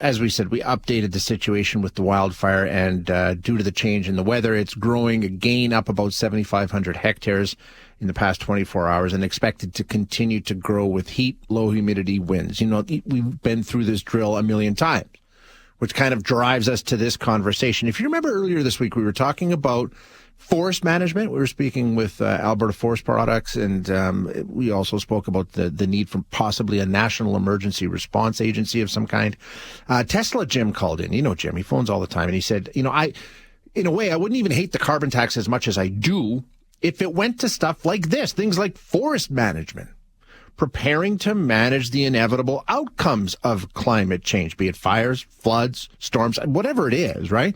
as we said, we updated the situation with the wildfire, and due to the change in the weather, it's growing again, up about 7,500 hectares in the past 24 hours, and expected to continue to grow with heat, low humidity, winds. You know, we've been through this drill a million times, which kind of drives us to this conversation. If you remember earlier this week, we were talking about forest management. We were speaking with Alberta Forest Products, and we also spoke about the need for possibly a national emergency response agency of some kind. Tesla Jim called in. You know Jim, he phones all the time, and he said, you know, in a way, I wouldn't even hate the carbon tax as much as I do if it went to stuff like this, things like forest management, preparing to manage the inevitable outcomes of climate change, be it fires, floods, storms, whatever it is, right?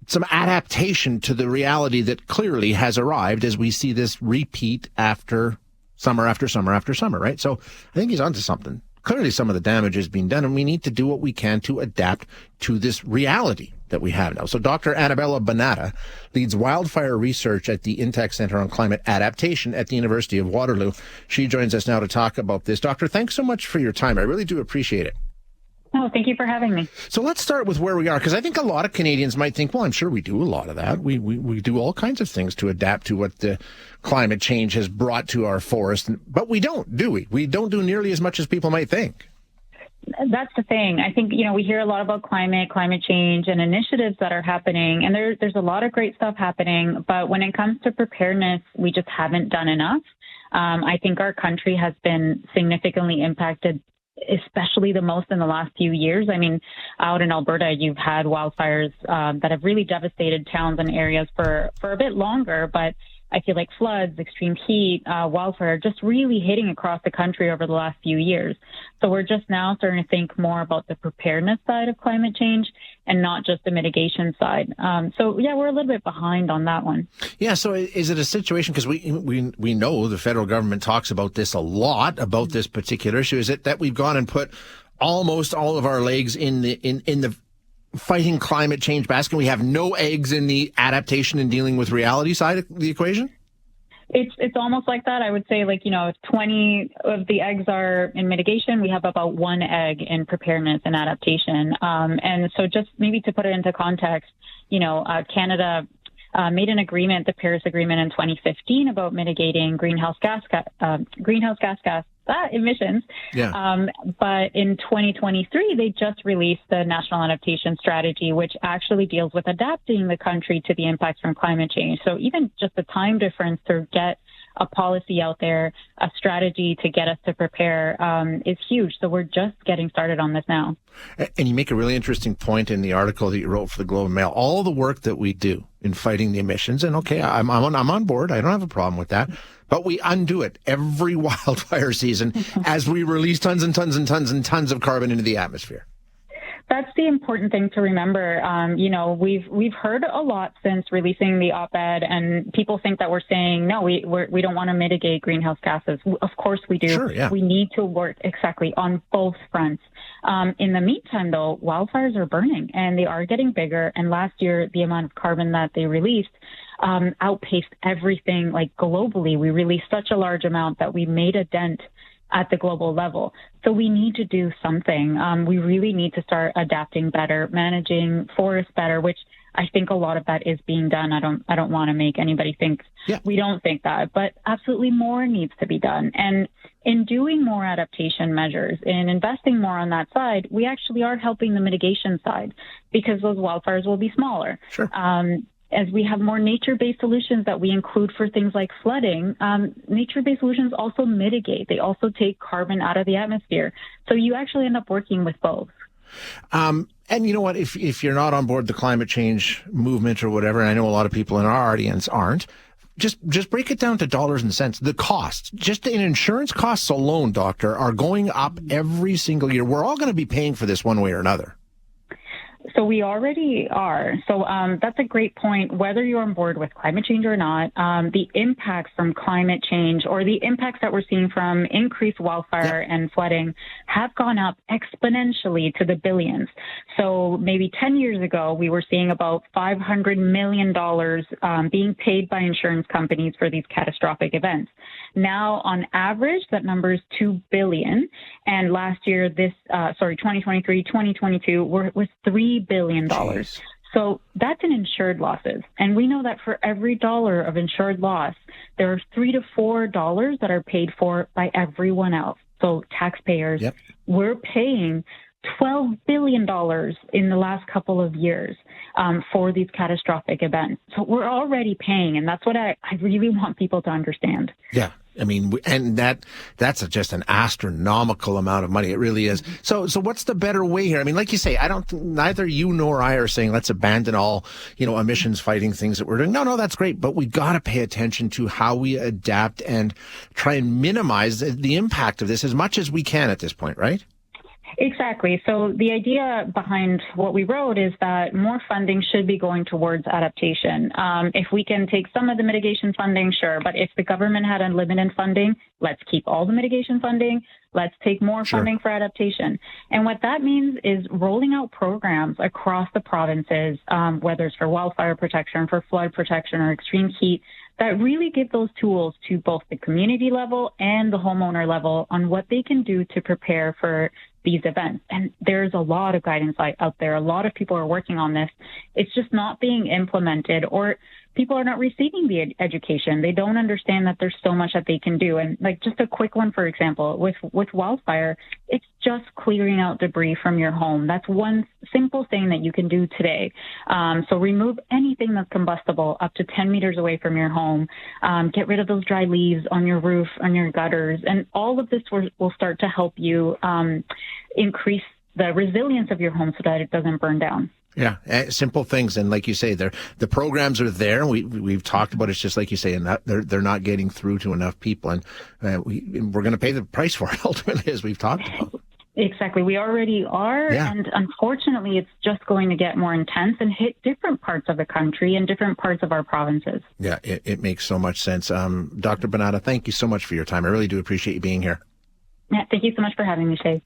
Some adaptation to the reality that clearly has arrived as we see this repeat after summer after summer after summer, right? So I think he's onto something. Clearly some of the damage is being done, and we need to do what we can to adapt to this reality that we have now. So Dr. Anabela Bonada leads wildfire research at the Intech Center on Climate Adaptation at the University of Waterloo. She joins us now to talk about this. Doctor, thanks so much for your time. I really do appreciate it. Oh, thank you for having me. So let's start with where we are, because I think a lot of Canadians might think, well, I'm sure we do a lot of that. We do all kinds of things to adapt to what the climate change has brought to our forest, but we don't, do we? We don't do nearly as much as people might think. That's the thing. I think, we hear a lot about climate change and initiatives that are happening, and there's a lot of great stuff happening, but when it comes to preparedness, we just haven't done enough. I think our country has been significantly impacted, especially the most in the last few years. I mean, out in Alberta, you've had wildfires that have really devastated towns and areas for a bit longer, but I feel like floods, extreme heat, wildfire just really hitting across the country over the last few years. So we're just now starting to think more about the preparedness side of climate change and not just the mitigation side. So yeah, we're a little bit behind on that one. Yeah. So is it a situation, because we know the federal government talks about this a lot, about this particular issue. Is it that we've gone and put almost all of our legs in the fighting climate change basket? We have no eggs in the adaptation and dealing with reality side of the equation? It's almost like that. I would say, if 20 of the eggs are in mitigation, we have about one egg in preparedness and adaptation. And so just maybe to put it into context, Canada made an agreement, the Paris Agreement, in 2015 about mitigating greenhouse gas emissions. Yeah. But in 2023, they just released the National Adaptation Strategy, which actually deals with adapting the country to the impacts from climate change. So even just the time difference to get a policy out there, a strategy to get us to prepare is huge. So we're just getting started on this now. And you make a really interesting point in the article that you wrote for the Globe and Mail. All the work that we do in fighting the emissions, and okay, I'm on board. I don't have a problem with that. But we undo it every wildfire season as we release tons and tons and tons and tons of carbon into the atmosphere. That's the important thing to remember. We've heard a lot since releasing the op-ed, and people think that we're saying, no, we don't want to mitigate greenhouse gases. Of course we do. Sure, yeah. We need to work exactly on both fronts. In the meantime, though, wildfires are burning, and they are getting bigger. And last year, the amount of carbon that they released outpaced everything, globally. We released such a large amount that we made a dent at the global level. So we need to do something. We really need to start adapting better, managing forests better, which I think a lot of that is being done. I don't want to make anybody think we don't think that, but absolutely more needs to be done. And in doing more adaptation measures, in investing more on that side, we actually are helping the mitigation side, because those wildfires will be smaller. Sure. As we have more nature-based solutions that we include for things like flooding, nature-based solutions also mitigate. They also take carbon out of the atmosphere. So you actually end up working with both. And you know what? If you're not on board the climate change movement or whatever, and I know a lot of people in our audience aren't, just break it down to dollars and cents. The costs, just in insurance costs alone, doctor, are going up every single year. We're all going to be paying for this one way or another. So we already are. So that's a great point. Whether you're on board with climate change or not, the impacts from climate change or the impacts that we're seeing from increased wildfire and flooding have gone up exponentially to the billions. So maybe 10 years ago, we were seeing about $500 million being paid by insurance companies for these catastrophic events. Now, on average, that number is $2 billion. And last year, 2023, 2022, was $3 billion. Jeez. So that's in insured losses. And we know that for every dollar of insured loss, there are $3 to $4 that are paid for by everyone else. So taxpayers, we're paying $12 billion in the last couple of years for these catastrophic events. So we're already paying, and that's what I really want people to understand. Yeah. I mean, and that's just an astronomical amount of money. It really is. So what's the better way here? I mean, like you say, neither you nor I are saying let's abandon all, emissions fighting things that we're doing. No, that's great. But we got to pay attention to how we adapt and try and minimize the impact of this as much as we can at this point, right? Exactly. So the idea behind what we wrote is that more funding should be going towards adaptation. If we can take some of the mitigation funding, sure. But if the government had unlimited funding, let's keep all the mitigation funding. Let's take more funding for adaptation. And what that means is rolling out programs across the provinces, whether it's for wildfire protection, for flood protection, or extreme heat, that really give those tools to both the community level and the homeowner level on what they can do to prepare for these events. And there's a lot of guidance out there. A lot of people are working on this. It's just not being implemented, or people are not receiving the education. They don't understand that there's so much that they can do. And like just a quick one, for example, with wildfire, it's just clearing out debris from your home. That's one simple thing that you can do today. So remove anything that's combustible up to 10 meters away from your home. Get rid of those dry leaves on your roof, on your gutters. And all of this will start to help you increase the resilience of your home so that it doesn't burn down. Yeah, simple things, and like you say, the programs are there. We've talked about it. It's just like you say, and they're not getting through to enough people, and we're going to pay the price for it ultimately, as we've talked about. Exactly, we already are, and unfortunately, it's just going to get more intense and hit different parts of the country and different parts of our provinces. Yeah, it makes so much sense. Dr. Bonada, thank you so much for your time. I really do appreciate you being here. Yeah, thank you so much for having me, Shaye.